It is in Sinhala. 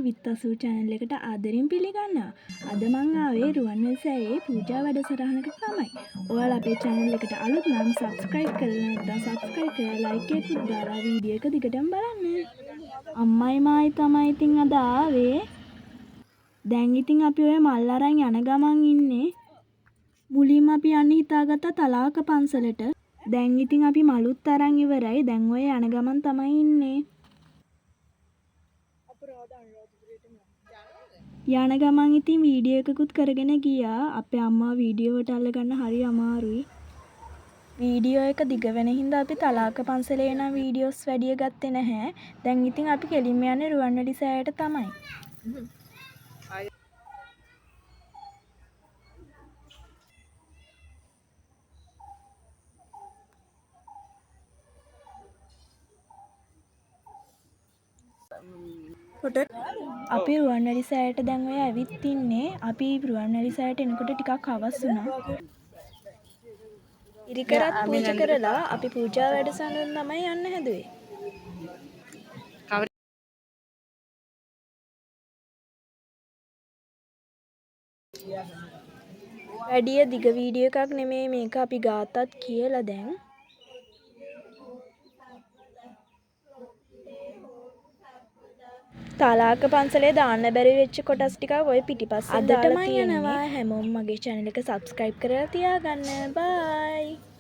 විත්තසූ channel එකට ආදරෙන් පිළිගන්නවා. අද මං ආවේ රුවන්වැලි සෑයේ පූජා වැඩසටහනකට තමයි. ඔයාලා අපේ channel එකට අලුත් නම් subscribe කරලා නැත්නම් subscribe කරලා like එකකුත් දාලා වීඩියෝ එක දිගටම බලන්න. අම්මයි මායි තමයි ඉතින් අද ආවේ. දැන් ඉතින් අපි ඔය මල් අරන් යන ගමන් ඉන්නේ. මුලින්ම අපි යන්නේ හිතාගත්ත තලාක පන්සලට. දැන් ඉතින් අපි මලුත් අරන් ඉවරයි. දැන් ඔය යන ගමන් තමයි ඉන්නේ. යන ගමන් ඉතින් වීඩියෝ එකකුත් කරගෙන ගියා. අපේ අම්මා වීඩියෝ එකට අල්ලගන්න හරි අමාරුයි. වීඩියෝ එක දිග වෙන හින්දා අපි තලාක පන්සලේ නම් වීඩියෝස් වැඩිය ගත්තේ නැහැ. දැන් ඉතින් අපි කෙලින්ම යන්නේ රුවන්වැලි සෑයට තමයි. අපි රුවන්වැලි සෑයට දැන් ඔය ඇවිත් ඉන්නේ. අපි රුවන්වැලි සෑයට එනකොට ටිකක් හවස් වුණා. ඉරිකරත් පූජා කරලා අපි පූජා වැඩසටහන තමයි යන්න හැදුවේ. වැඩිය දිග වීඩියෝ එකක් නෙමෙයි මේක අපි ගාතත් කියලා දැන්. තලාක පන්සලේ දාන්න බැරි වෙච්ච කොටස් ටිකක් ඔය පිටිපස්සෙන් දාලා තියෙනවා. හැමෝම මගේ channel එක subscribe කරලා තියාගන්න. bye.